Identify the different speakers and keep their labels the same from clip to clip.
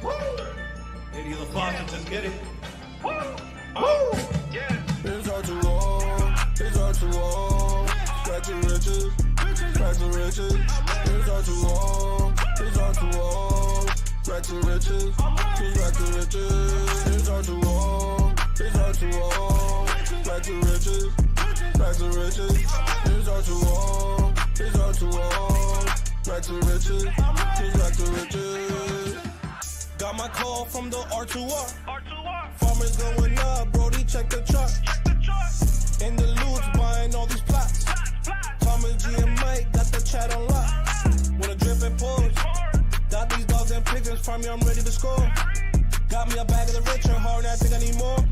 Speaker 1: Lady LaFontaine, let's get it.
Speaker 2: It's hard to walk, it's hard to walk. Back to riches, back to riches. It's hard to walk, it's hard to walk. Back to riches, back to riches. It's hard to walk, it's hard to walk. Back to riches, back to riches. It's hard to walk, it's hard to walk. Back to riches, back to riches. Got my call from the R2R. Farmers going up, Brody, check the chart. In the loot, buying all these plots. Thomas G and Mike got the chat on lock. With a drip and pause. Got these dogs and pigeons, farm me, I'm ready to score. Got me a bag of the rich and hard, I think I need more.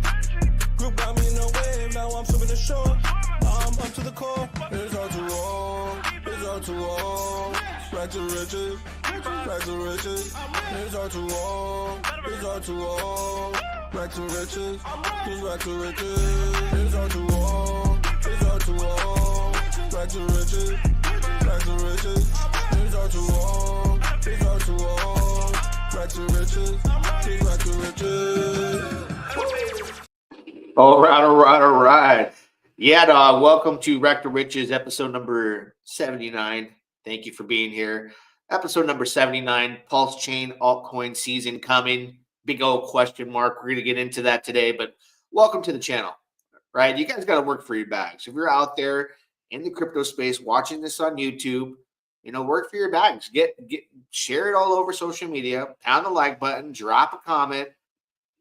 Speaker 2: Group got me in a wave, now I'm swimming the shore. I'm up to the core. It's hard to walk, it's hard to walk. Back to riches, back to riches. It's hard to walk, it's hard to walk. Back to riches, back to riches. It's hard to walk, it's hard to walk. Back to riches, back to riches. It's hard to walk, it's hard to walk. Back to riches, back to riches.
Speaker 3: All right. Yeah, dog. Welcome to Wreck to Riches, episode number 79. Thank you for being here. Episode number 79, Pulsechain Altcoin season coming. Big old question mark. We're going to get into that today, but welcome to the channel, right? You guys got to work for your bags. If you're out there in the crypto space watching this on YouTube, work for your bags. Share it all over social media, pound the like button, drop a comment,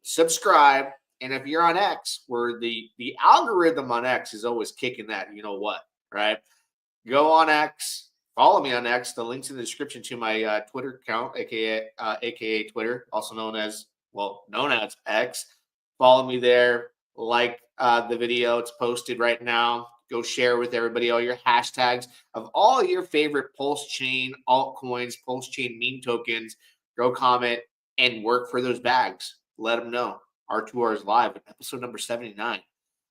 Speaker 3: subscribe. And if you're on X, where the algorithm on X is always kicking that, you know what, right? Go on X, follow me on X. The link's in the description to my Twitter account, aka Twitter, also known as X. Follow me there, like the video. It's posted right now. Go share with everybody all your hashtags of all your favorite Pulsechain altcoins, Pulsechain meme tokens. Go comment and work for those bags. Let them know. R2R is live at episode number 79.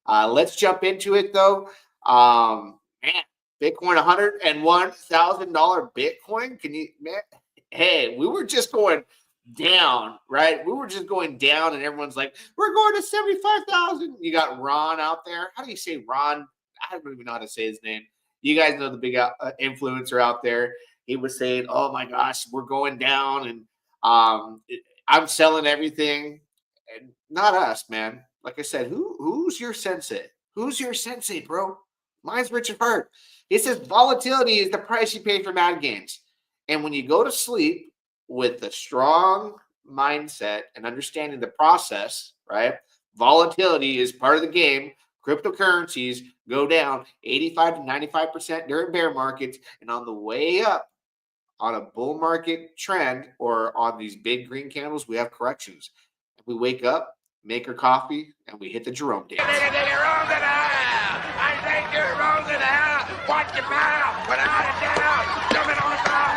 Speaker 3: Let's jump into it, though. Bitcoin, $101,000 Bitcoin. Hey, we were just going down, right? We were just going down, and everyone's like, we're going to 75,000. You got Ron out there. How do you say Ron? I don't even know how to say his name. You guys know the big influencer out there. He was saying, oh, my gosh, we're going down, and I'm selling everything. And not us, man. Like I said, who's your sensei? Who's your sensei, bro? Mine's Richard Hart. He says volatility is the price you pay for mad games. And when you go to sleep with a strong mindset and understanding the process, right? Volatility is part of the game. Cryptocurrencies go down 85 to 95% during bear markets, and on the way up on a bull market trend or on these big green candles, we have corrections. We wake up, make our coffee, and we hit the Jerome dance.
Speaker 4: I think you're wrong in hell. Watch your mouth without a doubt. Jumping on the ground.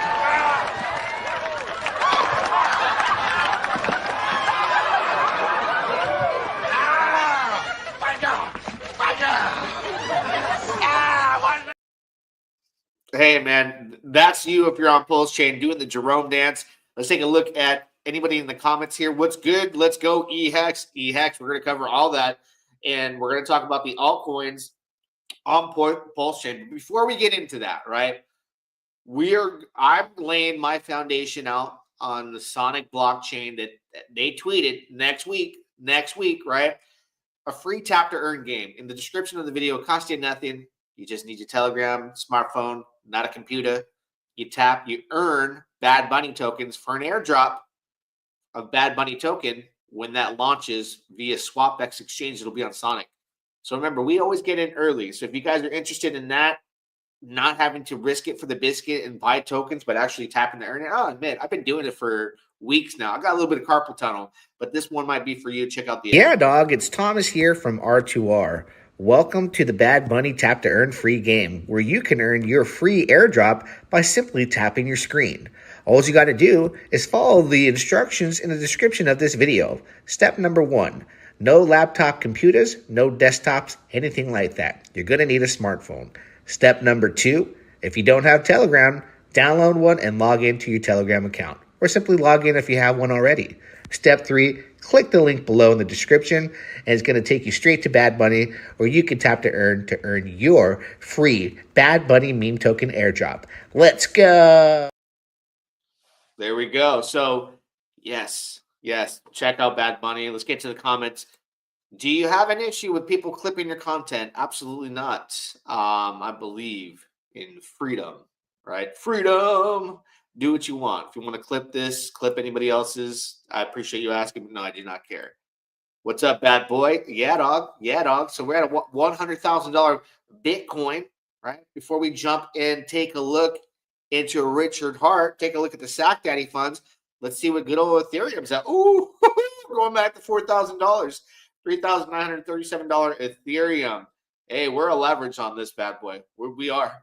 Speaker 3: Hey, man, that's you if you're on Pulsechain doing the Jerome dance. Let's take a look at anybody in the comments here. What's good? Let's go EHEX. We're going to cover all that, and we're going to talk about the altcoins on Pulsechain. But before we get into that, right, I'm laying my foundation out on the Sonic blockchain that they tweeted next week, right? A free tap to earn game. In the description of the video, it costs you nothing. You just need your Telegram, smartphone, not a computer. You tap, you earn Bad Bunny tokens for an airdrop of Bad Bunny token. When that launches via SwapX exchange, it'll be on Sonic. So remember, we always get in early. So if you guys are interested in that, not having to risk it for the biscuit and buy tokens, but actually tapping to earn it. Oh, man, I've been doing it for weeks now. I got a little bit of carpal tunnel, but this one might be for you. Check out the
Speaker 5: Yeah, dog. It's Thomas here from R2R. Welcome to the Bad Bunny Tap to Earn free game, where you can earn your free airdrop by simply tapping your screen. All you got to do is follow the instructions in the description of this video. Step number 1, no laptop computers, no desktops, anything like that. You're going to need a smartphone. Step number 2, if you don't have Telegram, download one and log into your Telegram account. or simply log in if you have one already. Step 3, click the link below in the description, and it's going to take you straight to Bad Bunny, where you can tap to earn your free Bad Bunny meme token airdrop. Let's go!
Speaker 3: There we go. So, yes, check out Bad Bunny. Let's get to the comments. Do you have an issue with people clipping your content? Absolutely not. I believe in freedom, right? Freedom. Do what you want. If you want to clip this, clip anybody else's, I appreciate you asking, but no, I do not care. What's up, bad boy? Yeah, dog. Yeah, dog. So we're at a $100,000 Bitcoin, right? Before we jump and take a look into Richard Hart, take a look at the Sack Daddy funds. Let's see what good old Ethereum's at. Ooh, going back to $4,000, $3,937 Ethereum. Hey, we're a leverage on this bad boy. We are.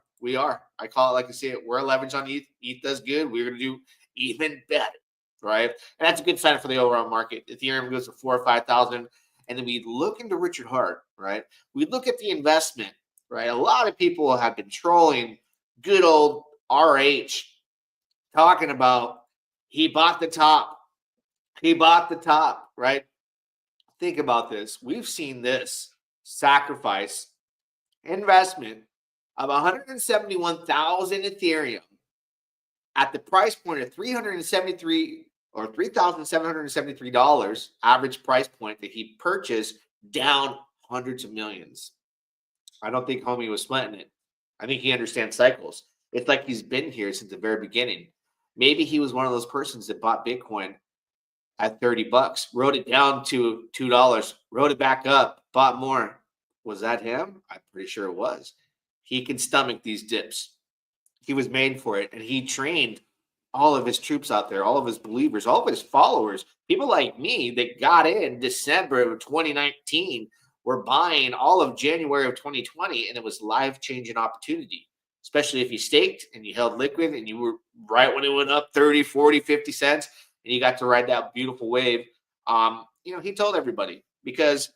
Speaker 3: I call it like I say it. We're a leverage on ETH. ETH does good. We're going to do even better, right? And that's a good sign for the overall market. Ethereum goes to 4,000 or 5,000. And then we look into Richard Hart, right? We look at the investment, right? A lot of people have been trolling good old RH, talking about he bought the top. He bought the top, right? Think about this. We've seen this sacrifice investment of 171,000 Ethereum at the price point of $373 or $3,773 average price point that he purchased, down hundreds of millions. I don't think homie was sweating it. I think he understands cycles. It's like he's been here since the very beginning. Maybe he was one of those persons that bought Bitcoin at $30, wrote it down to $2, wrote it back up, bought more. Was that him? I'm pretty sure it was. He can stomach these dips. He was made for it, and he trained all of his troops out there, all of his believers, all of his followers, people like me that got in December of 2019, were buying all of January of 2020, and it was life-changing opportunity, especially if you staked and you held liquid and you were right when it went up 30, 40, 50 cents, and you got to ride that beautiful wave. He told everybody, because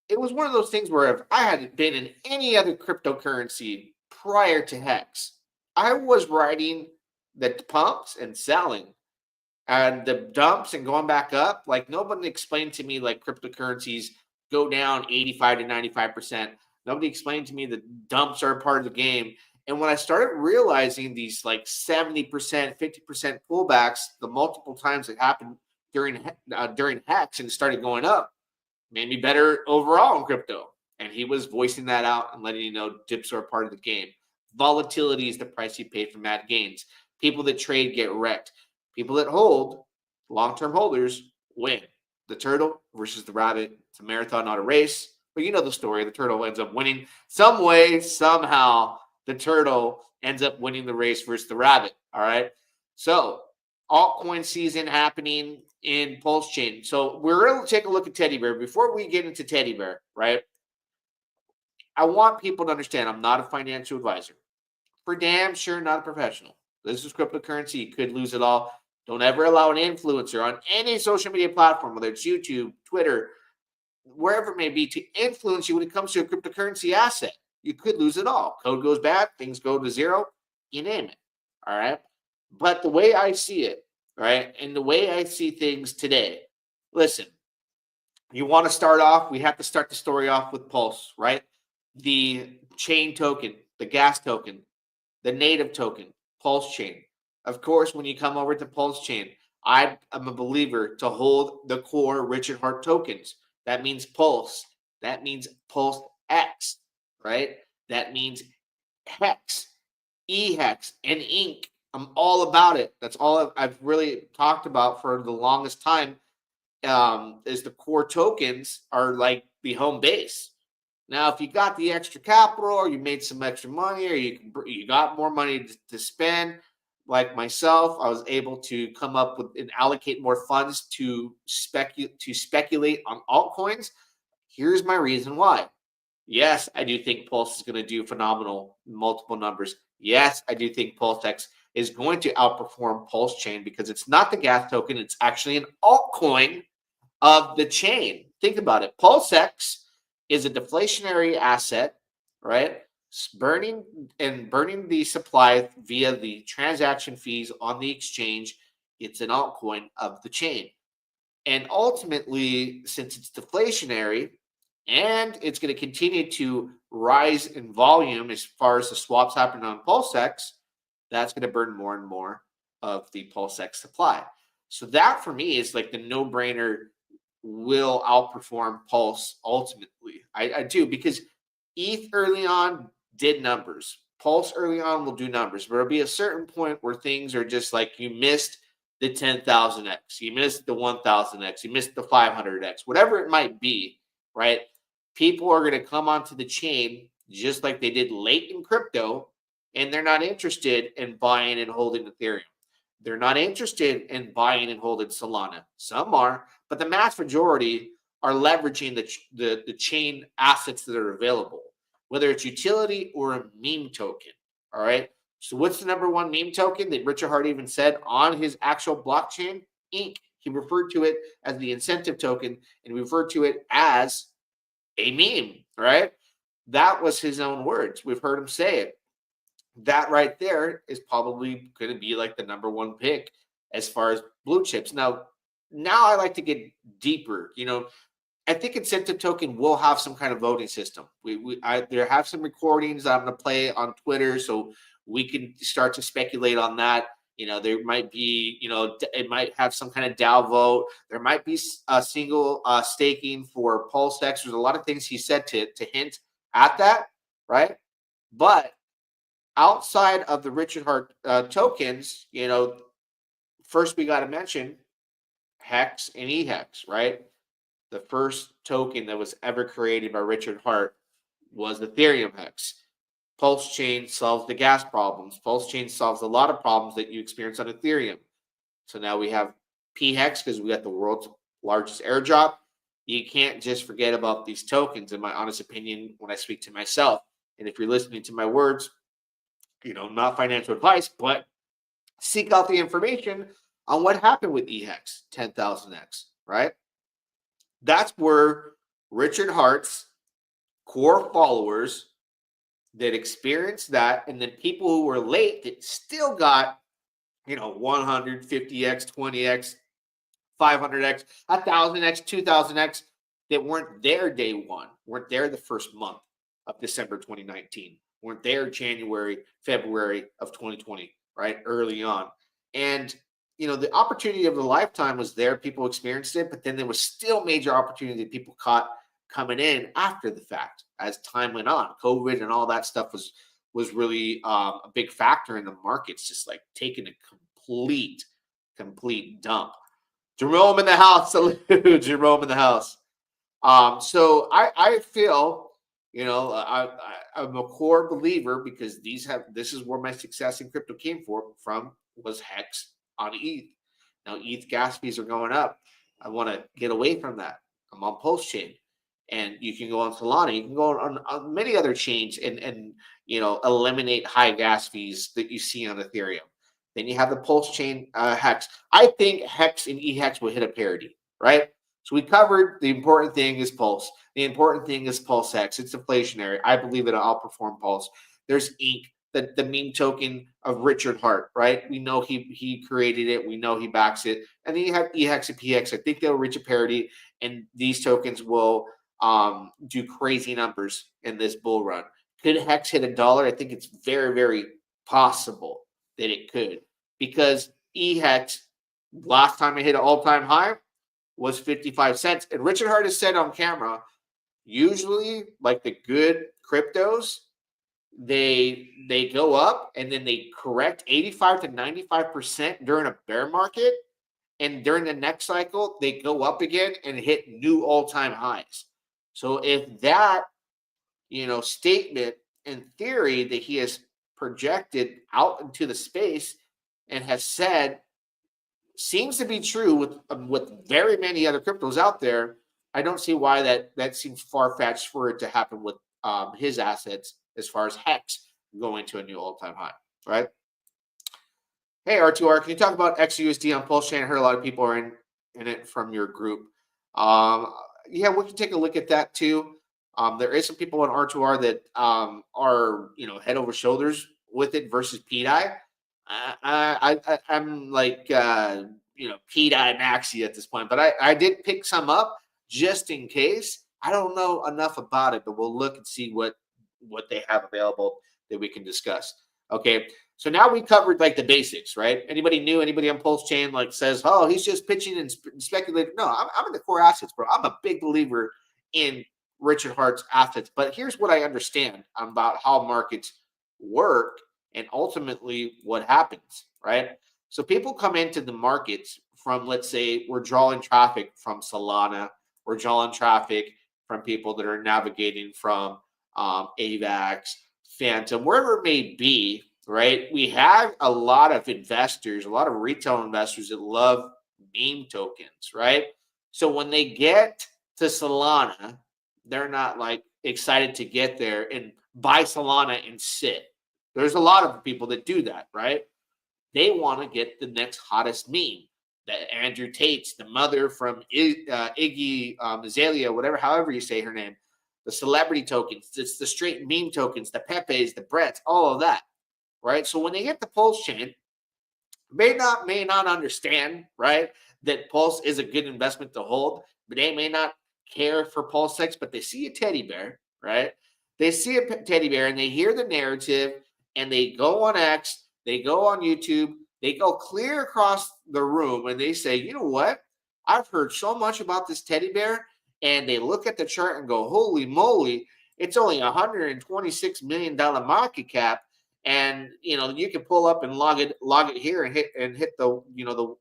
Speaker 3: it was one of those things where if I had been in any other cryptocurrency prior to Hex, I was riding the pumps and selling and the dumps and going back up. Like, nobody explained to me like cryptocurrencies go down 85 to 95%. Nobody explained to me that dumps are a part of the game. And when I started realizing these like 70%, 50% pullbacks, the multiple times that happened during Hex and started going up, made me better overall in crypto. And he was voicing that out and letting you know dips are a part of the game. Volatility is the price you pay for mad gains. People that trade get wrecked. People that hold, long-term holders, win. The turtle versus the rabbit. It's a marathon, not a race. But you know the story. The turtle ends up winning. Some way, somehow, the turtle ends up winning the race versus the rabbit. All right? So, altcoin season happening in Pulsechain. So we're going to take a look at Teddy Bear. Before we get into Teddy Bear, right, I want people to understand I'm not a financial advisor. For damn sure not a professional. This is cryptocurrency. You could lose it all. Don't ever allow an influencer on any social media platform, whether it's YouTube, Twitter, wherever it may be, to influence you when it comes to a cryptocurrency asset. You could lose it all. Code goes bad. Things go to zero. You name it. All right? But the way I see it, right, and the way I see things today, listen, you want to start off, we have to start the story off with Pulse, right? The chain token, the gas token, the native token, Pulsechain. Of course, when you come over to Pulsechain, I am a believer to hold the core Richard Hart tokens. That means Pulse. That means Pulse X, right? That means Hex, eHex, and Ink. I'm all about it. That's all I've really talked about for the longest time. Is the core tokens are like the home base. Now, if you got the extra capital, or you made some extra money, or you got more money to spend, like myself, I was able to come up with and allocate more funds to speculate on altcoins. Here's my reason why. Yes, I do think Pulse is going to do phenomenal, multiple numbers. Yes, I do think PulseX is going to outperform Pulsechain because it's not the gas token. It's actually an altcoin of the chain. Think about it. PulseX is a deflationary asset, right? Burning the supply via the transaction fees on the exchange It's an altcoin of the chain. And ultimately, since it's deflationary and it's going to continue to rise in volume as far as the swaps happen on PulseX, that's going to burn more and more of the PulseX supply. So that for me is like the no-brainer, will outperform Pulse ultimately. I do, because ETH early on did numbers. Pulse early on will do numbers, but there'll be a certain point where things are just like, you missed the 10,000x, you missed the 1,000x, you missed the 500x, whatever it might be, right? People are going to come onto the chain just like they did late in crypto, and they're not interested in buying and holding Ethereum. They're not interested in buying and holding Solana. Some are, but the mass majority are leveraging the chain assets that are available, whether it's utility or a meme token. All right. So what's the number one meme token that Richard Hart even said on his actual blockchain? Inc. He referred to it as the incentive token, and referred to it as a meme, right? That was his own words. We've heard him say it. That right there is probably going to be like the number one pick as far as blue chips. Now I like to get deeper. I think incentive token will have some kind of voting system. There have some recordings that I'm going to play on Twitter, so we can start to speculate on that. There might be, it might have some kind of DAO vote. There might be a single staking for PulseX. There's a lot of things he said to hint at that, right? But outside of the Richard Hart tokens, first we got to mention Hex and eHex, right? The first token that was ever created by Richard Hart was Ethereum Hex. Pulsechain solves the gas problems. Pulsechain solves a lot of problems that you experience on Ethereum. So now we have pHex because we got the world's largest airdrop. You can't just forget about these tokens, in my honest opinion, when I speak to myself. And if you're listening to my words, not financial advice, but seek out the information on what happened with eHex 10,000x, right? That's where Richard Hart's core followers that experienced that, and then people who were late that still got, 150x, 20x, 500x, 1,000x, 2,000x, that weren't there day one, weren't there the first month of December 2019, weren't there January, February of 2020, right? Early on. And, the opportunity of a lifetime was there. People experienced it, but then there was still major opportunity that people caught coming in after the fact as time went on. COVID and all that stuff was really a big factor in the markets, just like taking a complete dump. Jerome in the house. Salute, Jerome in the house. So I feel, I'm a core believer, because this is where my success in crypto came from was Hex on ETH. Now ETH gas fees are going up. I want to get away from that. I'm on Pulsechain, and you can go on Solana. You can go on many other chains and eliminate high gas fees that you see on Ethereum. Then you have the Pulsechain Hex. I think Hex and eHex will hit a parity, right? So we covered the important thing is Pulse. The important thing is PulseX. It's deflationary. I believe it'll outperform Pulse. There's Inc., the meme token of Richard Hart, right? We know he created it. We know he backs it. And then you have eHex and pHex. I think they'll reach a parity, and these tokens will do crazy numbers in this bull run. Could Hex hit $1? I think it's very, very possible that it could, because eHex, last time it hit an all-time high, was 55 cents. And Richard Hart has said on camera, usually like the good cryptos, they go up and then they correct 85 to 95% during a bear market, and during the next cycle they go up again and hit new all-time highs. So if that statement in theory that he has projected out into the space and has said seems to be true with very many other cryptos out there, I don't see why that seems far-fetched for it to happen with his assets as far as Hex going to a new all-time high, right? Hey, R2R, can you talk about XUSD on Pulsechain? I heard a lot of people are in it from your group. Yeah, we can take a look at that too. There is some people on R2R that are head over shoulders with it versus PDI. I'm like Pete and Axie at this point, but I did pick some up just in case. I don't know enough about it, but we'll look and see what they have available that we can discuss. Okay, so now we covered like the basics, right? Anybody new? Anybody on Pulse Chain like says, "Oh, he's just pitching and speculating." No, I'm in the core assets, bro. I'm a big believer in Richard Hart's assets, but here's what I understand about how markets work and ultimately what happens, right? So people come into the markets from, let's say, we're drawing traffic from Solana, we're drawing traffic from people that are navigating from AVAX, Phantom, wherever it may be, right? We have a lot of investors, a lot of retail investors that love meme tokens, right? So when they get to Solana, they're not like excited to get there and buy Solana and sit. There's a lot of people that do that, right? They want to get the next hottest meme. The Andrew Tate's, the mother from Iggy Azalea, whatever, however you say her name, the celebrity tokens, it's the straight meme tokens, the Pepe's, the Bretts, all of that, right? So when they get the Pulse chain, may not understand, right, that Pulse is a good investment to hold, but they may not care for Pulse X, but they see a teddy bear, right? They see a teddy bear and they hear the narrative and they go on X, they go on YouTube, they go clear across the room and they say, you know what? I've heard so much about this teddy bear. And they look at the chart and go, holy moly, it's only $126 million market cap. And you can pull up and log it here and hit the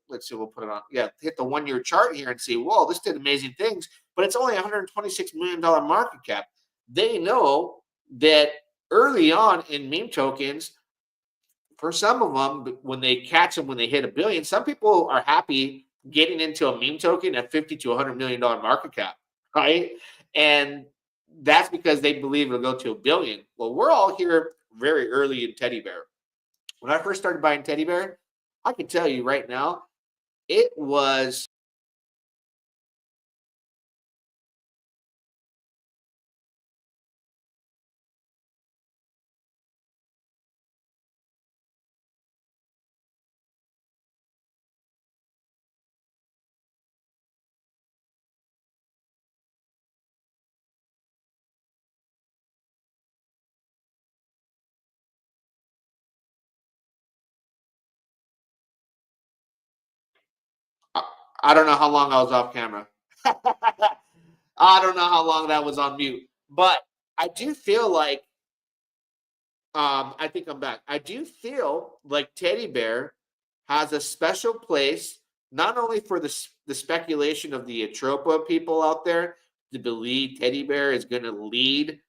Speaker 3: let's see, we'll put it on, hit the 1 year chart here and see, whoa, this did amazing things, but it's only $126 million market cap. They know that early on in meme tokens, for some of them, when they catch them, when they hit $1 billion, some people are happy getting into a meme token at $50 to $100 million market cap, right? And that's because they believe it'll go to $1 billion. Well, we're all here very early in teddy bear. When I first started buying teddy bear, I can tell you right now, it was I don't know how long I was off camera. I don't know how long that was on mute, but I do feel like I think I'm back. I do feel like teddy bear has a special place, not only for the speculation of the Atropa people out there to believe teddy bear is going to lead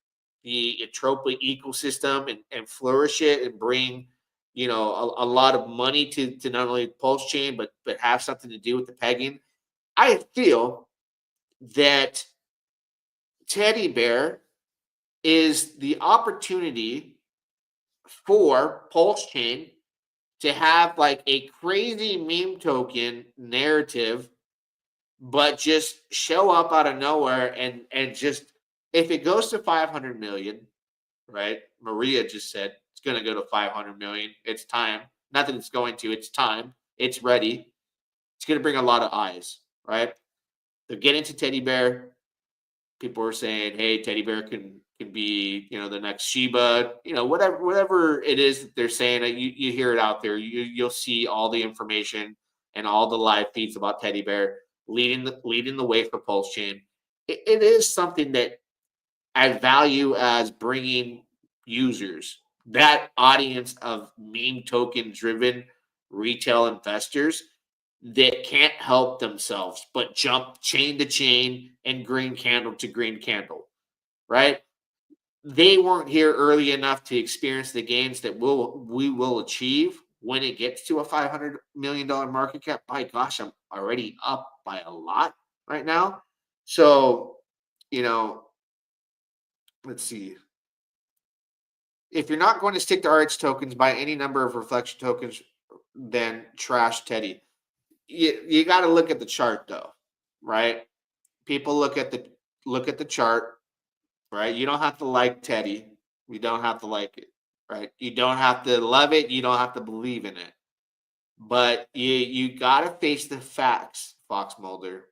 Speaker 3: the Atropa ecosystem and flourish it and bring a lot of money to not only Pulse Chain but have something to do with the pegging. I feel that teddy bear is the opportunity for Pulse Chain to have like a crazy meme token narrative, but just show up out of nowhere and just, if it goes to 500 million, right? Maria just said it's going to go to 500 million. It's time. Not that it's going to, it's time. It's ready. It's going to bring a lot of eyes, right? They're getting to teddy bear. People are saying, hey, teddy bear can be, the next Shiba, whatever it is that they're saying. You hear it out there. You'll see all the information and all the live feeds about teddy bear leading the way for Pulse Chain. It is something that I value as bringing users, that audience of meme token driven retail investors that can't help themselves but jump chain to chain and green candle to green candle, right? They weren't here early enough to experience the gains that we will achieve when it gets to a $500 million market cap. By gosh, I'm already up by a lot right now. So, let's see. If you're not going to stick to RH tokens, buy any number of reflection tokens, then trash Teddy. You got to look at the chart though, right? People look at the chart, right? You don't have to like Teddy. You don't have to like it, right? You don't have to love it. You don't have to believe in it. But you got to face the facts, Fox Mulder,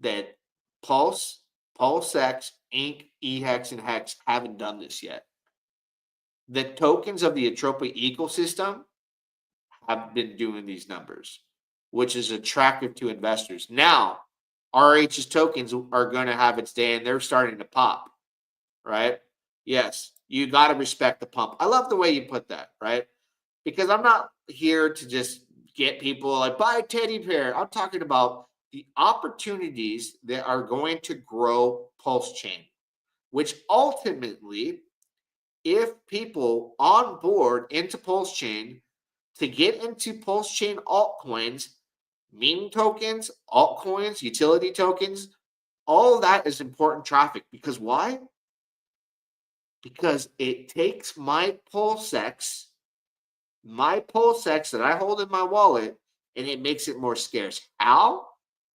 Speaker 3: that Pulse, PulseX, Inc., eHex, and Hex haven't done this yet. The tokens of the Atropa ecosystem have been doing these numbers, which is attractive to investors. Now, RH's tokens are going to have its day, and they're starting to pop, right? Yes, you got to respect the pump. I love the way you put that, right? Because I'm not here to just get people like buy a teddy bear. I'm talking about the opportunities that are going to grow Pulsechain, which ultimately, if people on board into Pulsechain to get into Pulsechain altcoins, meme tokens, altcoins, utility tokens, all of that is important traffic. Because why? Because it takes my Pulsex that I hold in my wallet, and it makes it more scarce. How?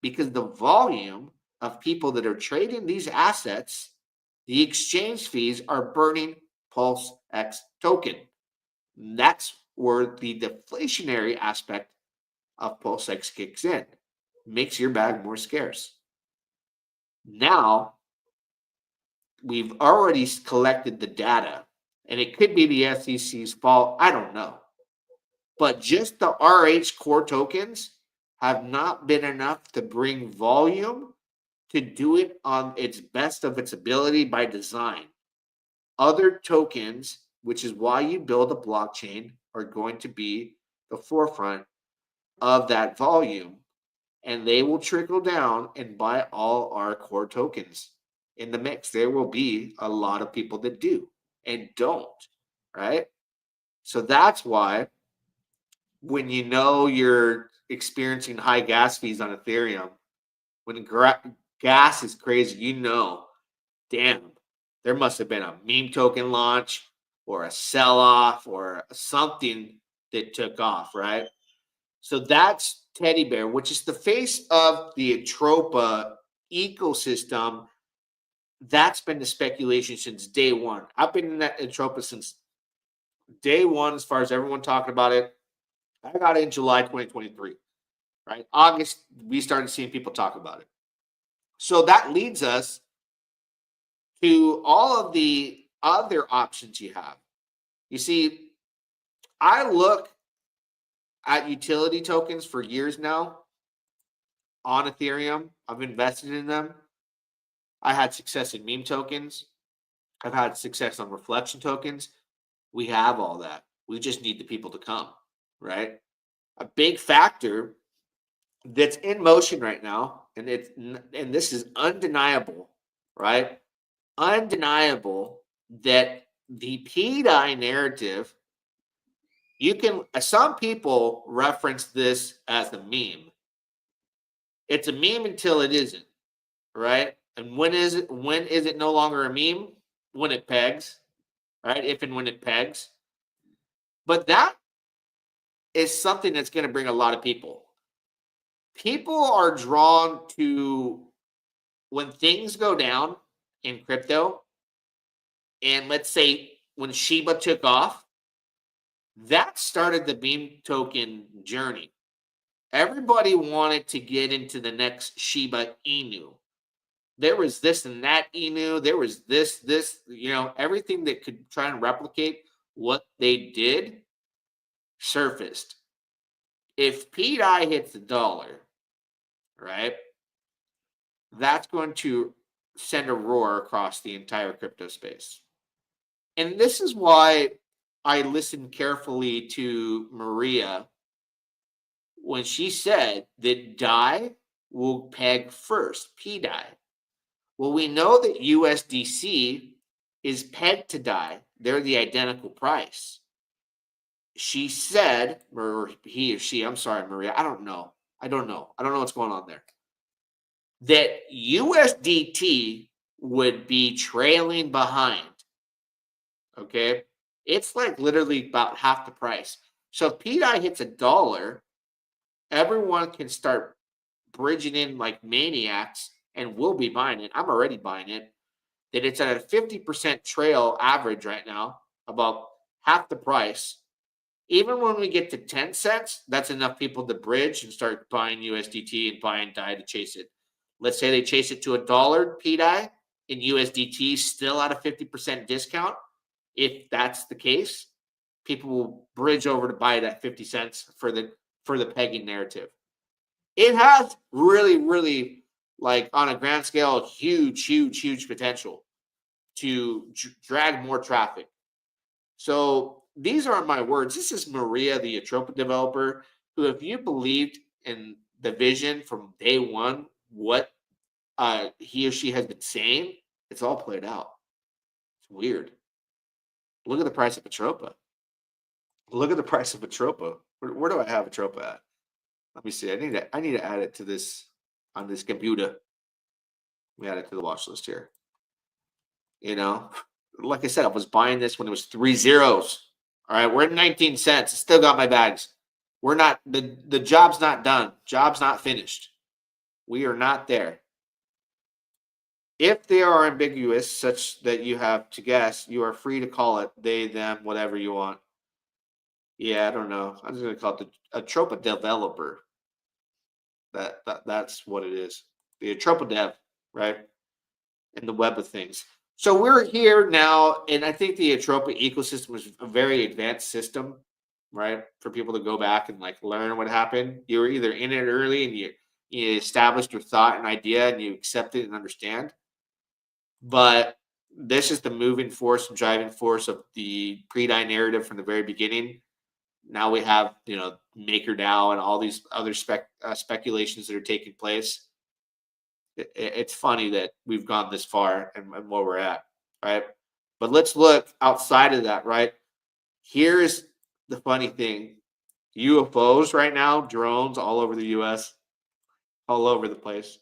Speaker 3: Because the volume of people that are trading these assets, the exchange fees are burning PulseX token. That's where the deflationary aspect of PulseX kicks in. Makes your bag more scarce. Now, we've already collected the data, and it could be the SEC's fault. I don't know. But just the RH core tokens have not been enough to bring volume to do it on its best of its ability by design. Other tokens, which is why you build a blockchain, are going to be the forefront of that volume, and they will trickle down and buy all our core tokens in the mix. There will be a lot of people that do and don't, right? So that's why when you know you're experiencing high gas fees on Ethereum, when gas is crazy, you know, damn, there must have been a meme token launch or a sell-off or something that took off, right? So that's Teddy Bear, which is the face of the Atropa ecosystem. That's been the speculation since day one. I've been in that Atropa since day one, as far as everyone talking about it. I got it in July 2023, right? August, we started seeing people talk about it. So that leads us to all of the other options you have. You see, I look at utility tokens for years now on Ethereum. I've invested in them. I had success in meme tokens. I've had success on reflection tokens. We have all that. We just need the people to come, right? A big factor that's in motion right now, and this is undeniable, right? Undeniable that the PDI narrative, you can, some people reference this as a meme. It's a meme until it isn't, right? And when is it no longer a meme? When it pegs, right? If and when it pegs. But that is something that's going to bring a lot of people. People are drawn to when things go down in crypto, and let's say when Shiba took off, that started the meme token journey. Everybody wanted to get into the next Shiba Inu. There was this and that Inu. There was this, everything that could try and replicate what they did surfaced. If PDI hits $1, right, that's going to send a roar across the entire crypto space. And this is why I listened carefully to Maria when she said that DAI will peg first, PDI. Well, we know that USDC is pegged to DAI. They're the identical price. She said, or he or she, I'm sorry, Maria, I don't know what's going on there, that USDT would be trailing behind. Okay? It's like literally about half the price. So if PDI hits $1, everyone can start bridging in like maniacs, and we'll be buying it. I'm already buying it. That it's at a 50% trail average right now, about half the price. Even when we get to 10 cents, that's enough people to bridge and start buying USDT and buying DAI to chase it. Let's say they chase it to $1 PDAI and USDT still at a 50% discount. If that's the case, people will bridge over to buy it at 50 cents for the pegging narrative. It has really, really, like on a grand scale, huge potential to drag more traffic. So these aren't my words. This is Maria, the Atropa developer, who, if you believed in the vision from day one, what he or she has been saying, it's all played out. It's weird. Look at the price of Atropa. Look at the price of Atropa. Where do I have Atropa at? Let me see. I need to add it to this on this computer. We add it to the watch list here. You know, like I said, I was buying this when it was 3 zeros. All right, we're at 19 cents. I still got my bags. We're not, the job's not done. Job's not finished. We are not there. If they are ambiguous, such that you have to guess, you are free to call it they, them, whatever you want. Yeah, I don't know. I'm just going to call it the Atropa developer. That's what it is. The Atropa dev, right? In the web of things. So we're here now, and I think the Atropa ecosystem is a very advanced system, right? For people to go back and like learn what happened. You were either in it early and you established your thought and idea and you accept it and understand. But this is the moving force and driving force of the pre-DAI narrative from the very beginning. Now we have, MakerDAO and all these other speculations that are taking place. It's funny that we've gone this far and where we're at, right? But let's look outside of that, right? Here's the funny thing. UFOs right now, drones all over the U.S., all over the place.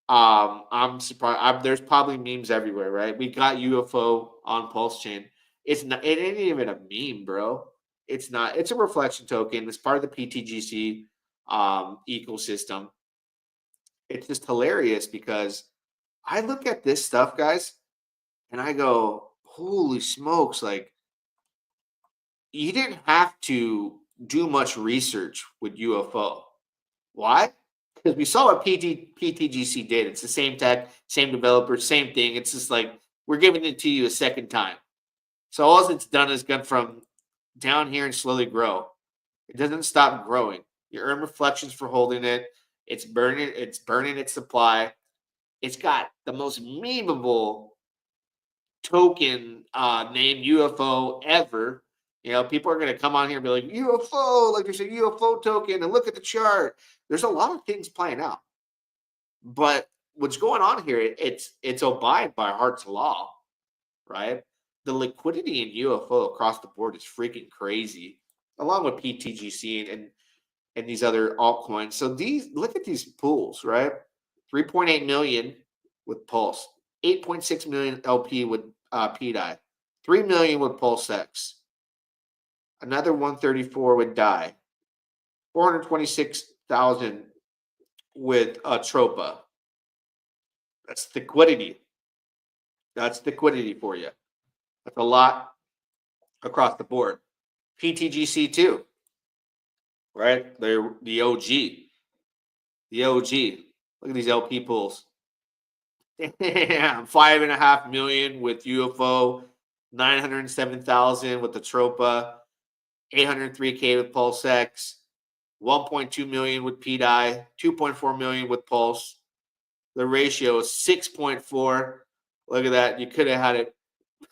Speaker 3: I'm surprised. There's probably memes everywhere, right? We got UFO on Pulsechain. It ain't even a meme, bro. It's not. It's a reflection token. It's part of the PTGC ecosystem. It's just hilarious because I look at this stuff, guys, and I go, holy smokes, like, you didn't have to do much research with UFO. Why? Because we saw what PTGC did. It's the same tech, same developer, same thing. It's just like we're giving it to you a second time. So all it's done is gone from down here and slowly grow. It doesn't stop growing. You earn reflections for holding it. It's burning its supply. It's got the most memeable token named UFO ever. People are going to come on here and be like, UFO, like there's a UFO token, and look at the chart. There's a lot of things playing out. But what's going on here, it's obeyed by Hart's Law, right? The liquidity in UFO across the board is freaking crazy, along with PTGC and these other altcoins. So look at these pools, right? 3.8 million with Pulse, 8.6 million LP with PDAI, 3 million with PulseX, another 134 with DAI, 426,000 with Atropa. That's liquidity. That's liquidity for you. That's a lot across the board. PTGC too, right? They're the OG. The OG. Look at these LP pools. Damn, 5.5 million with UFO, 907,000 with Atropa, 803K with PulseX, 1.2 million with PDAI, 2.4 million with Pulse. The ratio is 6.4. Look at that. You could have had it.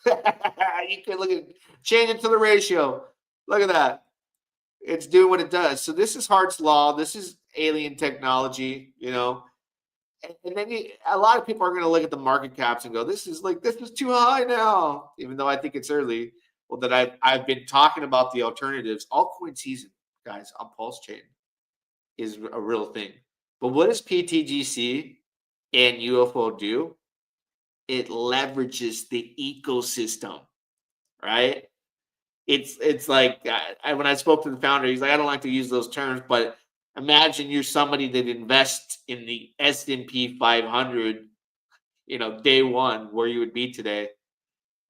Speaker 3: You could change it to the ratio. Look at that. It's doing what it does. So this is Hart's Law. This is alien technology, And then a lot of people are going to look at the market caps and go, this is too high now, even though I think it's early. Well, that I've been talking about the alternatives. Altcoin season, guys, on Pulsechain is a real thing. But what does PTGC and UFO do? It leverages the ecosystem, right? It's like when I spoke to the founder, he's like, I don't like to use those terms, but imagine you're somebody that invests in the S&P 500, day one, where you would be today.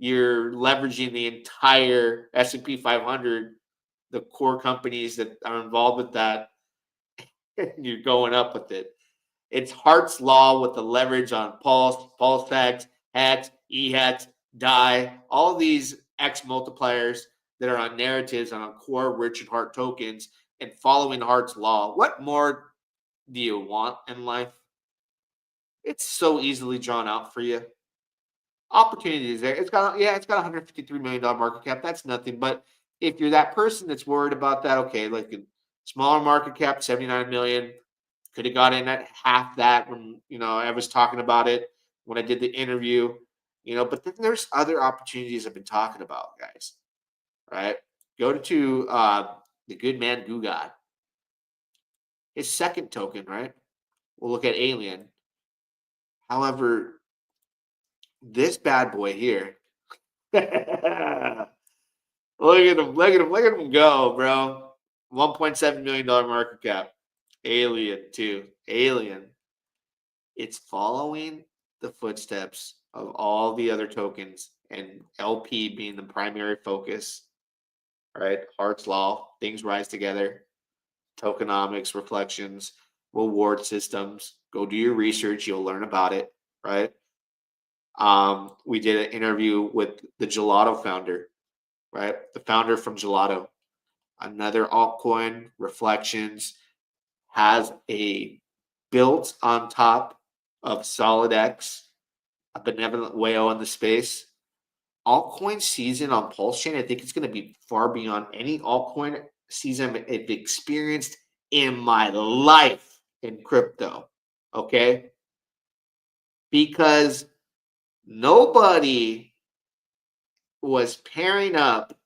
Speaker 3: you're leveraging the entire S&P 500, the core companies that are involved with that, and you're going up with it. It's Hart's law with the leverage on Pulsechain, Hex, EHEX, DAI, all these X multipliers that are on narratives and on core Richard Hart tokens and following Hart's law. What more do you want in life? It's so easily drawn out for you. Opportunity is there. It's got $153 million market cap. That's nothing. But if you're that person that's worried about that, okay, like a smaller market cap, 79 million. Could have got in at half that when, I was talking about it when I did the interview, but then there's other opportunities I've been talking about, guys, right? Go to the good man Gugat. His second token, right? We'll look at Alien. However, this bad boy here, look at him go, bro. $1.7 million market cap. Alien, too. Alien. It's following the footsteps of all the other tokens and LP being the primary focus. Right? Hart's Law, things rise together. Tokenomics, reflections, reward systems. Go do your research. You'll learn about it. Right? We did an interview with the Gelato founder. Right? The founder from Gelato. Another altcoin, Reflections, has a built on top of Solid X, a benevolent whale in the space. Altcoin season on Pulsechain, I think it's going to be far beyond any altcoin season I've experienced in my life in crypto. Okay? Because nobody was pairing up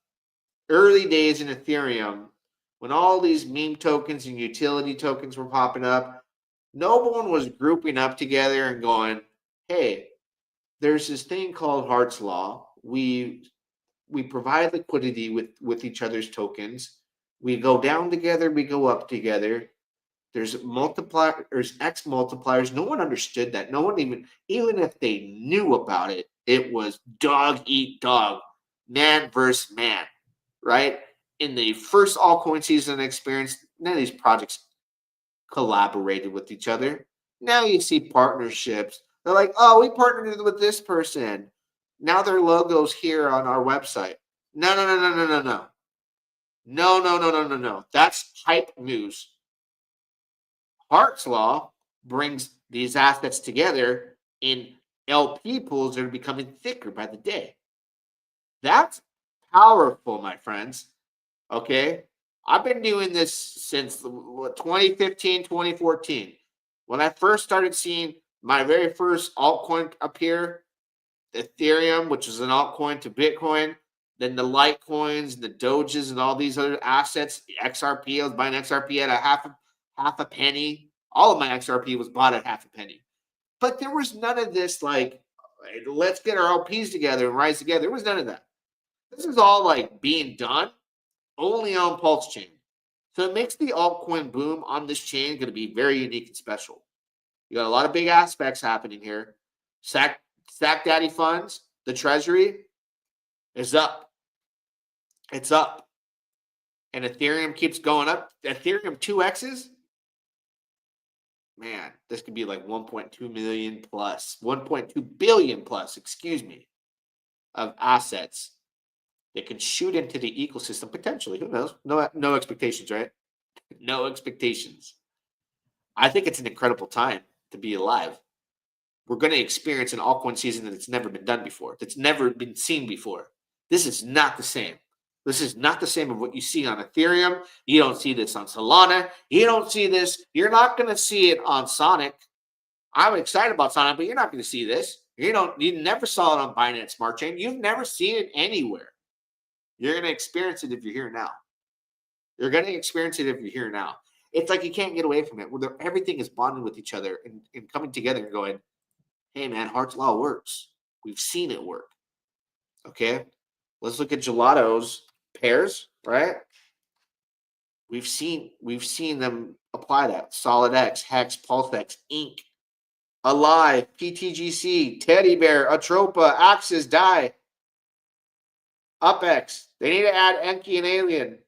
Speaker 3: early days in Ethereum when all these meme tokens and utility tokens were popping up. No one was grouping up together and going, hey, there's this thing called Hart's Law. We provide liquidity with each other's tokens. We go down together, we go up together. There's X multipliers. No one understood that. No one even if they knew about it, it was dog eat dog, man versus man, right? In the first altcoin season experience, none of these projects collaborated with each other. Now you see partnerships. They're like, oh, we partnered with this person. Now their logo's here on our website. No. No. That's hype news. Hart's Law brings these assets together in LP pools that are becoming thicker by the day. That's powerful, my friends. Okay? I've been doing this since 2015, 2014. When I first started seeing my very first altcoin appear, Ethereum, which is an altcoin to Bitcoin, then the Litecoins, the Doges, and all these other assets, the XRP, I was buying XRP at half a penny. All of my XRP was bought at half a penny. But there was none of this like, let's get our LPs together and rise together. There was none of that. This is all like being done only on Pulsechain. So it makes the altcoin boom on this chain going to be very unique and special. You got a lot of big aspects happening here. Stack Daddy funds, the treasury is up. It's up. And Ethereum keeps going up. Ethereum 2Xs, man, this could be like 1.2 million plus, 1.2 billion plus, of assets that can shoot into the ecosystem potentially. Who knows? No expectations, right? No expectations. I think it's an incredible time to be alive. We're going to experience an altcoin season that's never been done before, that's never been seen before. This is not the same. This is not the same of what you see on Ethereum. You don't see this on Solana. You don't see this. You're not going to see it on Sonic. I'm excited about Sonic, but you're not going to see this. You never saw it on Binance Smart Chain. You've never seen it anywhere. You're going to experience it if you're here now. You're going to experience it if you're here now. It's like you can't get away from it. Everything is bonding with each other and coming together and going, hey, man, Hart's Law works. We've seen it work. Okay? Let's look at Gelato's pairs, right? We've seen them apply that. Solid X, Hex, PulseX, Inc., Alive, PTGC, Teddy Bear, Atropa, Axis, DAI. UpX. They need to add Enki and Alien.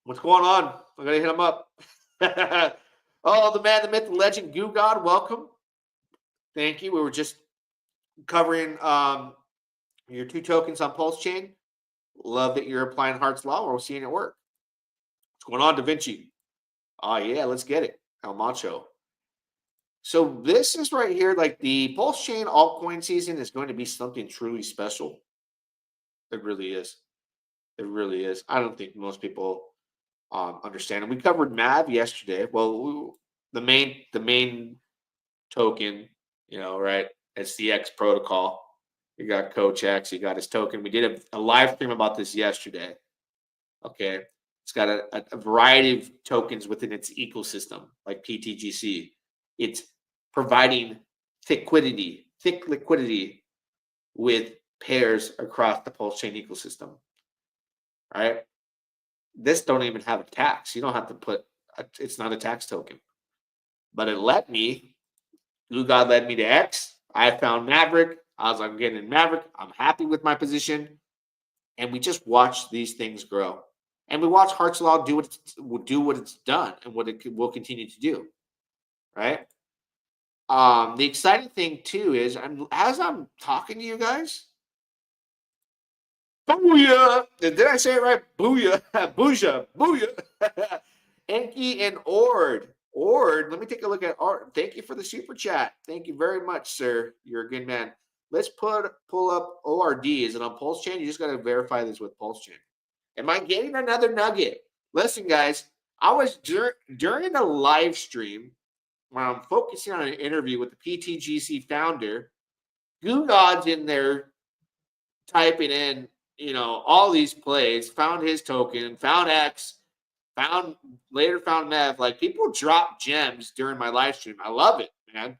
Speaker 3: What's going on? I gotta hit them up. Oh, the man, the myth, the legend, Goo God, welcome. Thank you. We were just covering your 2 tokens on Pulsechain. Love that you're applying Hart's Law. We're seeing it work. What's going on, Da Vinci? Oh, yeah, let's get it. El Macho. So this is right here, like the Pulsechain altcoin season is going to be something truly special. It really is. It really is. I don't think most people understand. And we covered MAV yesterday. Well, the main token, right? It's the X protocol. You got Coach X, you got his token. We did a live stream about this yesterday. Okay. It's got a variety of tokens within its ecosystem, like PTGC. It's providing thick liquidity with pairs across the Pulsechain ecosystem. All right. This don't even have a tax. You don't have to put, it's not a tax token. But it let me, Blue God led me to X. I found Maverick. I'm getting in Maverick. I'm happy with my position. And we just watch these things grow. And we watch Hart's Law do what it's done and what it will continue to do. Right? The exciting thing too is as I'm talking to you guys, booyah! Did I say it right? Booyah! Booyah! Booyah! Enki and Ord. Let me take a look at Ord. Thank you for the super chat. Thank you very much, sir. You're a good man. Let's pull up ORD. Is it on Pulsechain? You just got to verify this with Pulsechain. Am I getting another nugget? Listen, guys, I was during a live stream when I'm focusing on an interview with the PTGC founder. Goo God's in there typing in, all these plays, found his token, found X, later found Mev. Like, people drop gems during my live stream. I love it, man.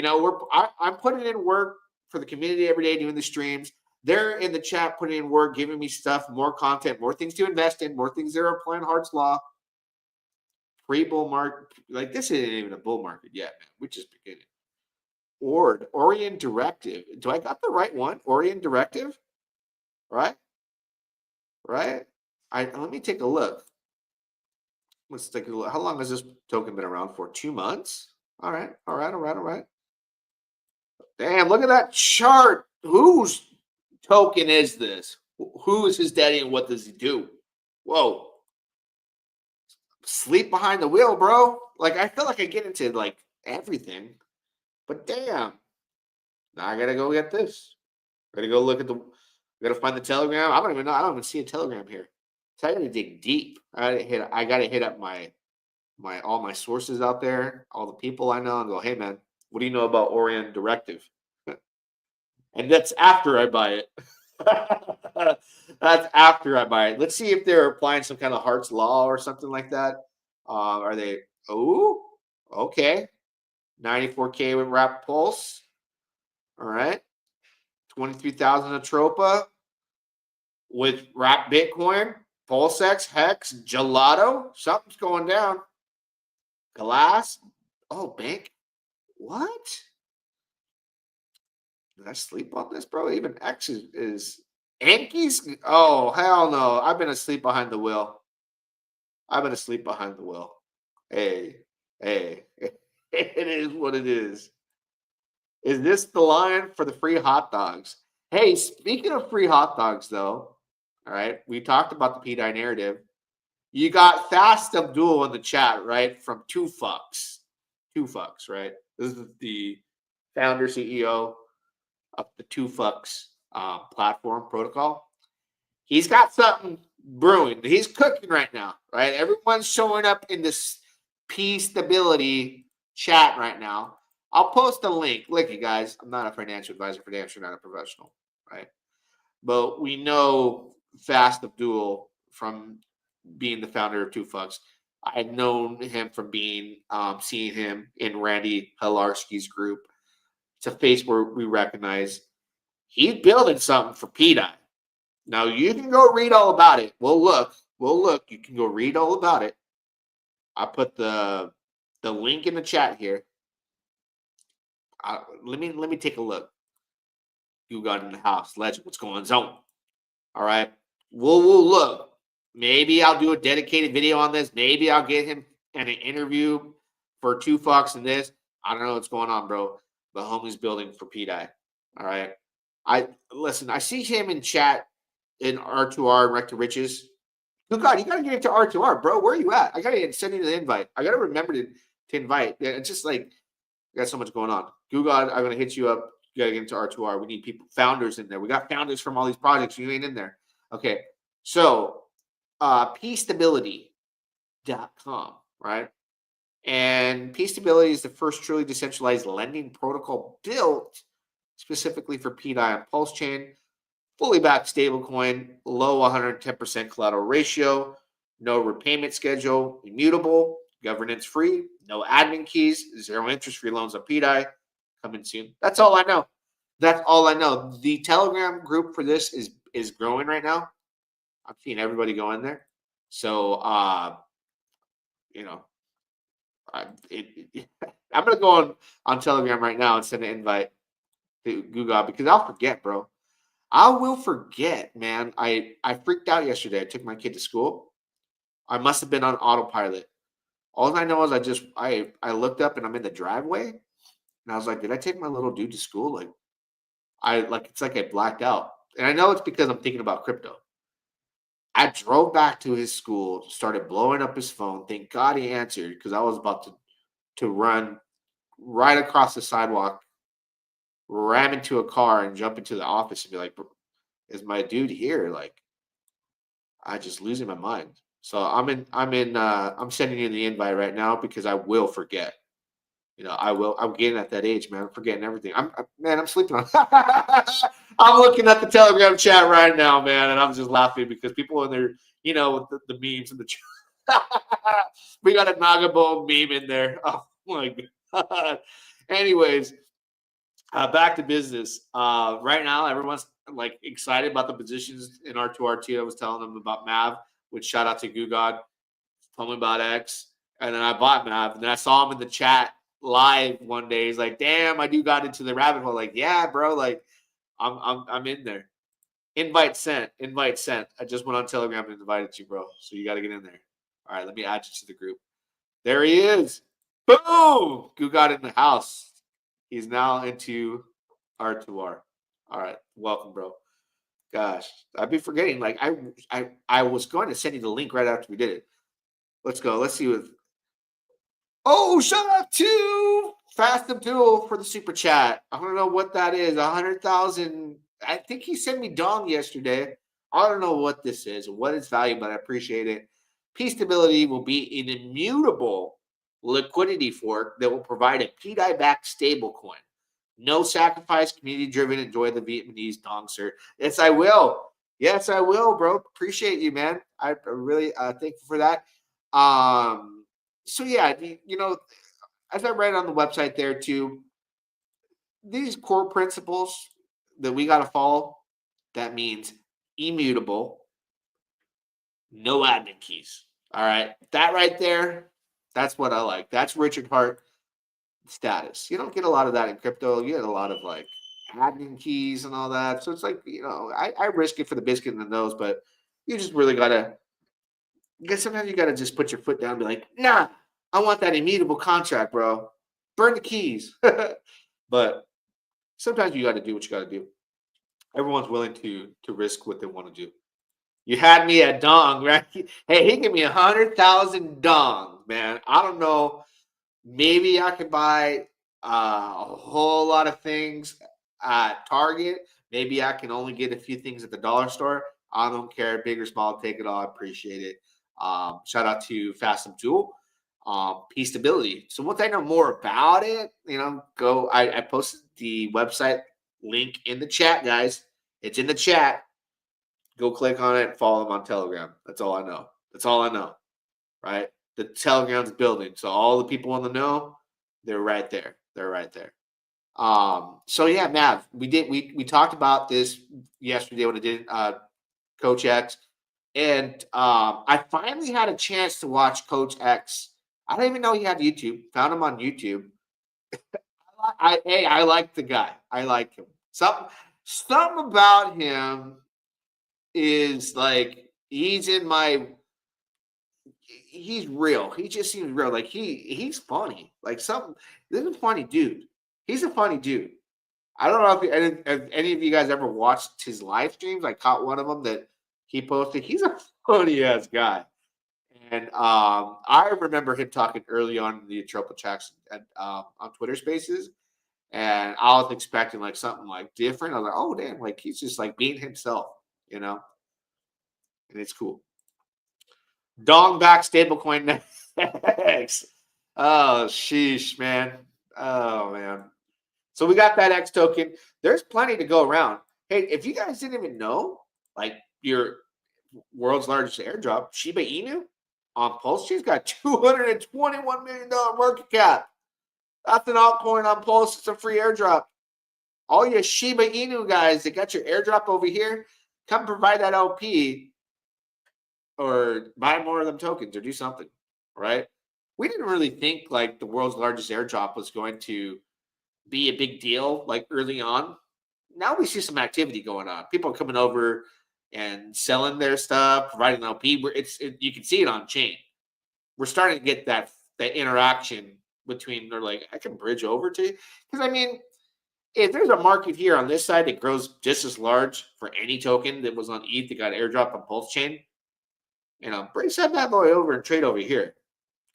Speaker 3: I'm putting in work for the community every day doing the streams. They're in the chat putting in work, giving me stuff, more content, more things to invest in, more things that are applying Hart's Law. Pre-bull market. Like, this isn't even a bull market yet, man. We're just beginning. Orient Directive. Do I got the right one? Orient Directive? Right? Let me take a look. Let's take a look. How long has this token been around for? 2 months? All right. Damn, look at that chart. Whose token is this? Who is his daddy and what does he do? Whoa. Sleep behind the wheel, bro. Like, I feel like I get into like everything. But damn. Now I gotta go get this. I gotta go look at I gotta find the Telegram. I don't even know. I don't even see a Telegram here. So I gotta dig deep. I gotta hit up all my sources out there, all the people I know, and go, hey man, what do you know about Orient Directive? And that's after I buy it. That's after I buy it. Let's see if they're applying some kind of Hart's Law or something like that. Are they? Oh, okay. 94K with Wrap Pulse. All right. 23,000 Atropa with Wrap Bitcoin. Pulsex, Hex, Gelato. Something's going down. Glass. Oh, Bank. What? Did I sleep on this, bro? Even X is Yankees? Oh, hell no. I've been asleep behind the wheel. Hey. It is what it is. Is this the line for the free hot dogs? Hey, speaking of free hot dogs, though, all right, we talked about the PDI narrative. You got Fast Abdul in the chat, right? From 2 Fucks. 2 Fucks, right? This is the founder, CEO of the 2 Fucks platform protocol. He's got something brewing. He's cooking right now, right? Everyone's showing up in this pStability chat right now. I'll post a link. Look, you guys, I'm not a financial advisor, for damn sure not a professional, right? But we know Fast Abdul from being the founder of 2 Fucks. I've known him from seeing him in Randy Hilarski's group. It's a face where we recognize he's building something for PDI. Now you can go read all about it. We'll look. You can go read all about it. I put the link in the chat here. Let me take a look. You got in the house, legend. What's going on? All right. We'll look. Maybe I'll do a dedicated video on this. Maybe I'll get him an interview for $2 and this. I don't know what's going on, bro. The homie's building for PDI. All right. I see him in chat in R2R Rector Riches. Oh God, you gotta get into R2R, bro. Where are you at? I gotta send you the invite. I gotta remember to invite. Yeah, it's just like I got so much going on. God, I'm gonna hit you up. You gotta get into R2R. We need people, founders in there. We got founders from all these projects. You ain't in there. Okay. So pStability.com, right? And pStability is the first truly decentralized lending protocol built specifically for PDI and Pulsechain. Fully backed stablecoin, low 110% collateral ratio, no repayment schedule, immutable, governance free, no admin keys, zero interest free loans on PDI. Coming soon. That's all I know. That's all I know. The Telegram group for this is growing right now. I'm seeing everybody go in there. So, you know, I'm going to go on Telegram right now and send an invite to Google because I'll forget, bro. I will forget, man. I freaked out yesterday. I took my kid to school. I must have been on autopilot. All I know is I looked up and I'm in the driveway and I was like, did I take my little dude to school? It's like I blacked out. And I know it's because I'm thinking about crypto. I drove back to his school, started blowing up his phone. Thank God he answered because I was about to run right across the sidewalk, ram into a car and jump into the office and be like, is my dude here? Like, I just losing my mind. So I'm sending you the invite right now because I will forget. I'm getting at that age, man. I'm forgetting everything. I'm sleeping on. I'm looking at the Telegram chat right now, man, and I'm just laughing because people in there, with the memes and the chat. We got a Nagabo meme in there. Oh my God. Anyways, back to business. Right now, everyone's like excited about the positions in R2R2. I was telling them about Mav, which shout out to Gugod. Told me about X. And then I bought Mav. And then I saw him in the chat live one day. He's like, damn, I got into the rabbit hole. Like, yeah, bro, like I'm in there. Invite sent. I just went on Telegram and invited you, bro. So you gotta get in there. All right, let me add you to the group. There he is. Boom! Gugod in the house. He's now into R2R. All right, welcome, bro. Gosh, I'd be forgetting. Like I was going to send you the link right after we did it. Let's go. Let's see what. Oh, shout out to Fast Abdul for the super chat. I don't know what that is. 100,000. I think he sent me Dong yesterday. I don't know what this is and what its value, but I appreciate it. pStability will be an immutable liquidity fork that will provide a PDI-backed stablecoin. No sacrifice, community-driven. Enjoy the Vietnamese Dong, sir. Yes, I will. Yes, I will, bro. Appreciate you, man. I really thankful for that. So yeah, as I read on the website there too, these core principles that we got to follow. That means immutable, no admin keys. All right, that right there, that's what I like. That's Richard Hart status. You don't get a lot of that in crypto. You get a lot of like admin keys and all that. So it's like, I risk it for the biscuit and the nose, but you just really gotta. Because sometimes you gotta just put your foot down and be like, nah, I want that immutable contract, bro. Burn the keys. But sometimes you gotta do what you gotta do. Everyone's willing to risk what they want to do. You had me at Dong, right? Hey, he gave me 100,000 Dong, man. I don't know. Maybe I could buy a whole lot of things at Target. Maybe I can only get a few things at the dollar store. I don't care, big or small, take it all. I appreciate it. Shout out to Fast and Jewel. pStability. So once I know more about it, go. I posted the website link in the chat, guys. It's in the chat. Go click on it and follow them on Telegram. That's all I know. Right? The Telegram's building. So all the people in the know, they're right there. So yeah, Mav, we talked about this yesterday when I did Coach X. And I finally had a chance to watch Coach X. I don't even know he had YouTube. Found him on YouTube. I like the guy. I like him. Something about him is like he's real. He just seems real. Like he's funny. Like something. This is a funny dude. He's a funny dude. I don't know if any of you guys ever watched his live streams. I caught one of them that he posted. He's a funny ass guy. And I remember him talking early on in the Atropa chats on Twitter Spaces, and I was expecting like something like different. I was like, oh damn, like he's just like being himself, you know, and it's cool. Dong back stablecoin next. Oh sheesh, man. Oh man. So we got that X token. There's plenty to go around. Hey, if you guys didn't even know, like your world's largest airdrop, Shiba Inu on Pulse, she's got $221 million market cap. That's an altcoin on Pulse. It's a free airdrop. All your Shiba Inu guys that got your airdrop over here, come provide that LP or buy more of them tokens or do something, right? We didn't really think like the world's largest airdrop was going to be a big deal like early on. Now we see some activity going on. People are coming over and selling their stuff, providing LP. You can see it on chain. We're starting to get that interaction between. They're like, I can bridge over to you because I mean, if there's a market here on this side that grows just as large for any token that was on ETH that got airdropped on Pulsechain, bring that bad boy over and trade over here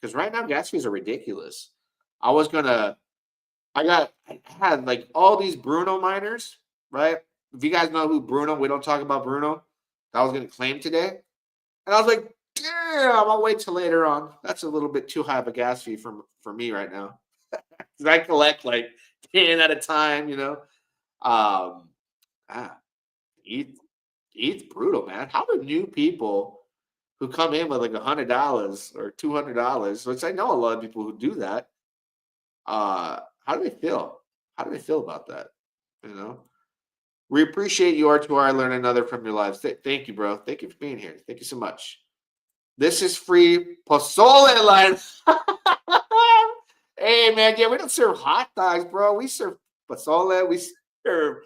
Speaker 3: because right now gas fees are ridiculous. I had like all these Bruno miners, right? If you guys know who Bruno, we don't talk about Bruno. That I was going to claim today. And I was like, damn, I'll wait till later on. That's a little bit too high of a gas fee for me right now. Because I collect like 10 at a time, ETH brutal, man. How do new people who come in with like $100 or $200, which I know a lot of people who do that, how do they feel? How do they feel about that? We appreciate you, R2R. Learn another from your lives. Thank you, bro. Thank you for being here. Thank you so much. This is free pozole line. Hey, man. Yeah, we don't serve hot dogs, bro. We serve pozole. We serve,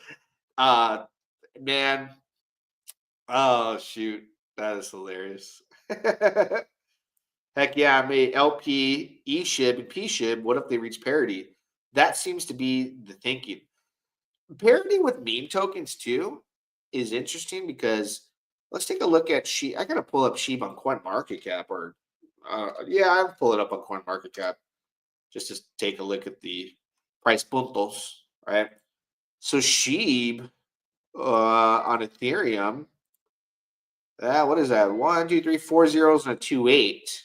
Speaker 3: man. Oh, shoot. That is hilarious. Heck yeah, I made LP, eShib, and pShib. What if they reach parity? That seems to be the thinking. Parity with meme tokens too is interesting because let's take a look at Sheep. I gotta pull up Sheep on CoinMarketCap or I'll pull it up on CoinMarketCap just to take a look at the price puntos, right? So Sheep on Ethereum, what is that? 1, 2, 3, 4 zeros and a 2, 8.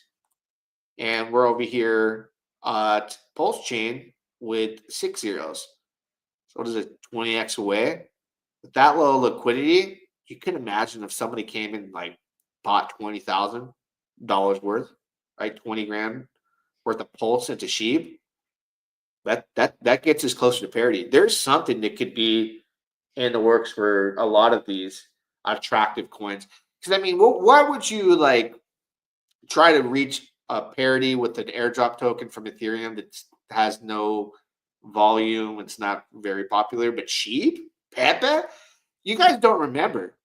Speaker 3: And we're over here at Pulsechain with 6 zeros. So what is it, 20x away? With that low liquidity, you can imagine if somebody came and like bought $20,000 worth, right? 20 grand worth of Pulse into Sheep. That gets us closer to parity. There's something that could be in the works for a lot of these attractive coins. Because I mean, why would you like try to reach a parity with an airdrop token from Ethereum that has no volume? It's not very popular, but Sheep, Pepe, you guys don't remember.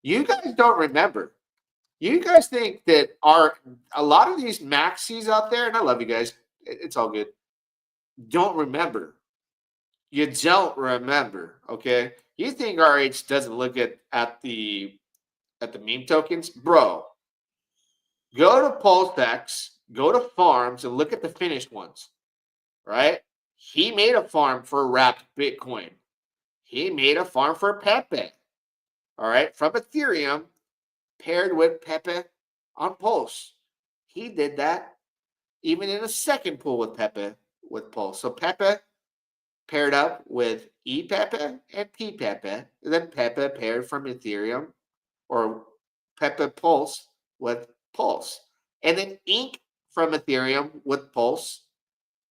Speaker 3: You guys think that a lot of these maxis out there, and I love you guys, it's all good. Don't remember. You don't remember, okay? You think RH doesn't look at the meme tokens, bro? Go to PulseX, go to farms, and look at the finished ones, right? He made a farm for wrapped Bitcoin. He made a farm for Pepe, all right, from Ethereum, paired with Pepe on Pulse. He did that even in a second pool with Pepe with Pulse. So Pepe paired up with ePepe and pPepe, and then Pepe paired from Ethereum or Pepe Pulse with Pulse, and then Ink from Ethereum with Pulse,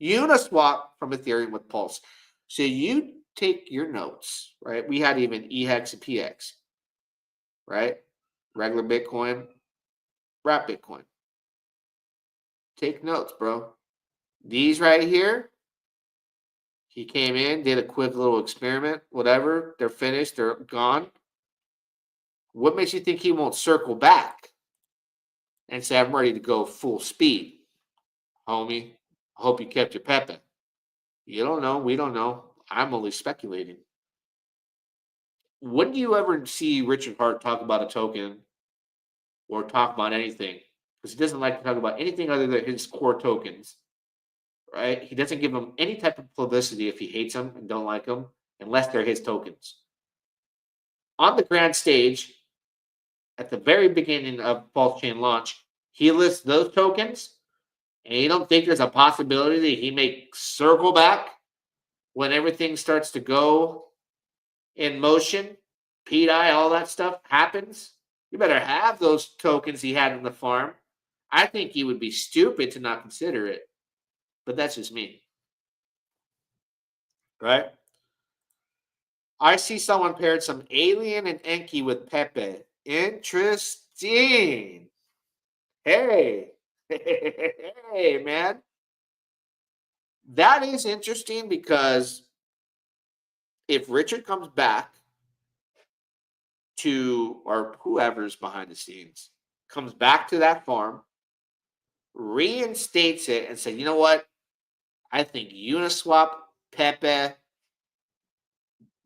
Speaker 3: Uniswap from Ethereum with Pulse. So you take your notes, right? We had even EHEX and PX, right? Regular Bitcoin, wrap Bitcoin. Take notes, bro. These right here, he came in, did a quick little experiment, whatever. They're finished, they're gone. What makes you think he won't circle back and say, I'm ready to go full speed? Homie, I hope you kept your Pepe. You don't know. We don't know. I'm only speculating. When do you ever see Richard Hart talk about a token or talk about anything? Because he doesn't like to talk about anything other than his core tokens, right? He doesn't give them any type of publicity if he hates them and don't like them, unless they're his tokens. On the grand stage, at the very beginning of Pulsechain launch, he lists those tokens, and you don't think there's a possibility that he may circle back when everything starts to go in motion, PDI, all that stuff happens? You better have those tokens he had in the farm. I think he would be stupid to not consider it, but that's just me. Right? I see someone paired some Alien and Enki with Pepe. Interesting. Hey, hey, man. That is interesting because if Richard comes back to, or whoever's behind the scenes, comes back to that farm, reinstates it, and says, you know what? I think Uniswap, Pepe,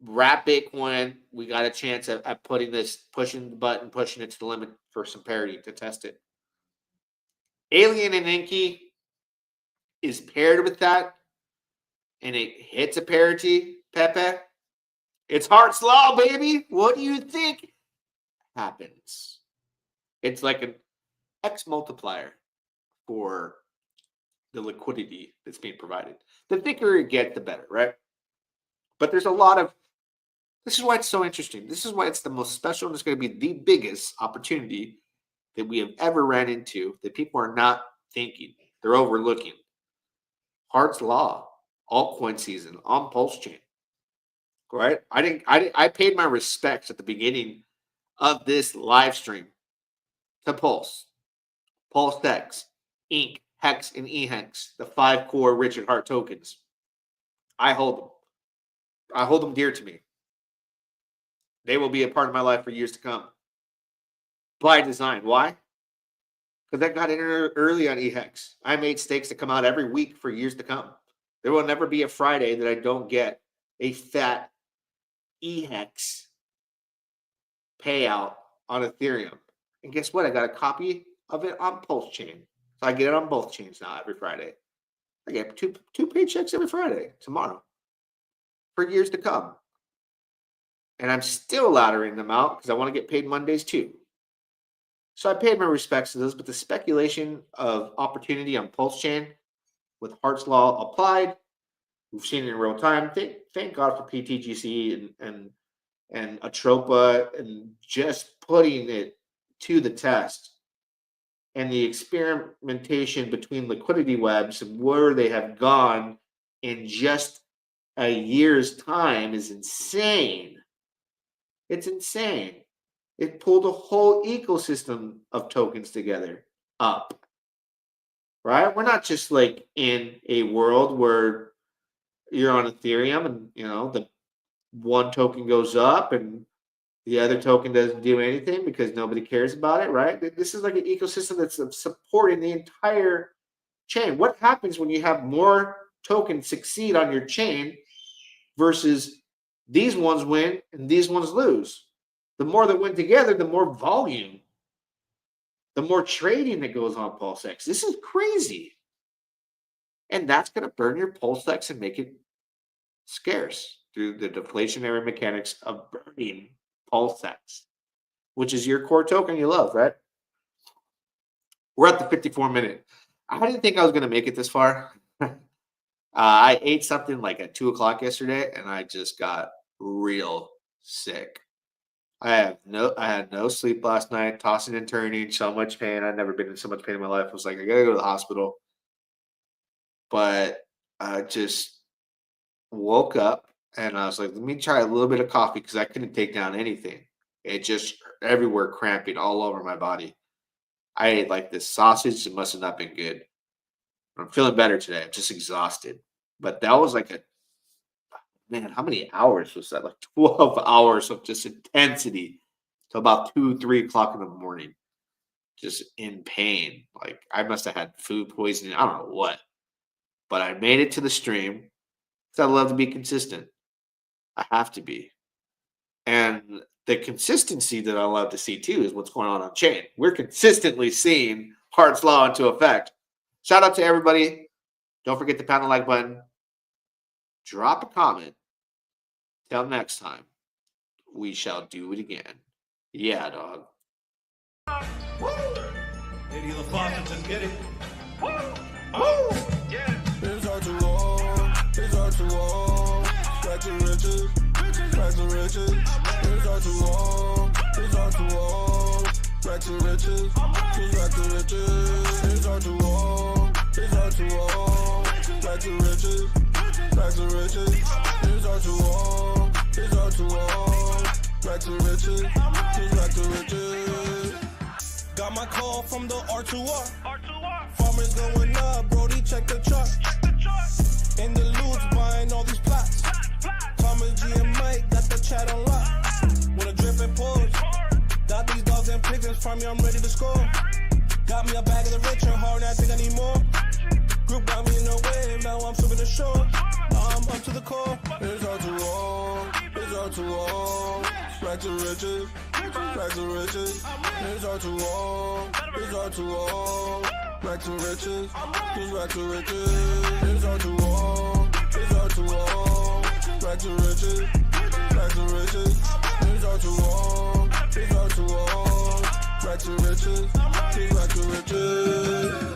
Speaker 3: Wrap Bitcoin, we got a chance at putting this, pushing the button, pushing it to the limit for some parity to test it. Alien and Enki is paired with that, and it hits a parity, Pepe. It's Hart's Law, baby. What do you think happens? It's like an X multiplier for the liquidity that's being provided. The thicker it gets, the better, right? But there's a lot of, this is why it's so interesting. This is why it's the most special, and it's going to be the biggest opportunity that we have ever ran into that people are not thinking. They're overlooking. Hart's Law, altcoin season on Pulsechain. Right? I paid my respects at the beginning of this live stream to Pulse, PulseX, Inc, Hex, and eHex, the 5 core Richard Hart tokens. I hold them. I hold them dear to me. They will be a part of my life for years to come. By design. Why? Because I got in early on eHex. I made stakes that come out every week for years to come. There will never be a Friday that I don't get a fat eHex payout on Ethereum. And guess what? I got a copy of it on Pulsechain. So I get it on both chains now every Friday. I get two paychecks every Friday tomorrow for years to come. And I'm still laddering them out because I want to get paid Mondays too. So I paid my respects to those, but the speculation of opportunity on Pulsechain with Hart's Law applied, we've seen it in real time. Thank God for PTGC and Atropa and just putting it to the test. And the experimentation between liquidity webs and where they have gone in just a year's time is insane. It's insane. It pulled a whole ecosystem of tokens together up. Right? We're not just like in a world where you're on Ethereum and the one token goes up and the other token doesn't do anything because nobody cares about it, right? This is like an ecosystem that's supporting the entire chain. What happens when you have more tokens succeed on your chain versus these ones win and these ones lose? The more that win together, the more volume, the more trading that goes on PulseX. This is crazy. And that's going to burn your PulseX and make it scarce through the deflationary mechanics of burning PulseX, which is your core token you love, right? We're at the 54-minute. I didn't think I was going to make it this far. I ate something like at 2 o'clock yesterday, and I just got real sick. I had no sleep last night, tossing and turning, so much pain. I'd never been in so much pain in my life. I was like, I got to go to the hospital. But I just woke up and I was like, let me try a little bit of coffee because I couldn't take down anything. It just everywhere cramping all over my body. I ate like this sausage. It must have not been good. I'm feeling better today. I'm just exhausted. But that was like man, how many hours was that? Like 12 hours of just intensity till about 2, 3 o'clock in the morning, just in pain. Like I must have had food poisoning. I don't know what, but I made it to the stream because I love to be consistent. I have to be. And the consistency that I love to see too is what's going on chain. We're consistently seeing Hart's Law into effect. Shout out to everybody. Don't forget to pound the like button. Drop a comment. Till next time, we shall do it again. Yeah, dog.
Speaker 2: Lady of the Faucets, get it. It's hard to walk. It's hard to walk. Back to riches. Back to riches. It's hard to walk. It's hard to walk. Back to riches. Back to riches. It's hard to walk. It's hard to walk. Back to riches. Back to riches. It's hard to walk. It's hard to walk. Back to riches. Back to riches. Got my call from the R2R. Farmers going up, Brody, check the chart. In the loots, buying all these plots. Thomas G and Mike got the chat on lock. With a drip and pause. Got these dogs and pigeons from me, I'm ready to score. Got me a bag of the rich and hard, I think I need more. Group got me in the wave, now I'm swimming the shore. I'm up to the core. It's hard to walk, it's hard to walk. Back to riches, back to riches. It's hard to walk, it's hard to walk. Back to riches, back to riches. It's hard to walk, it's hard to walk. Back to riches, back to riches. It's hard to walk, it's hard to walk. Back to riches, back to riches.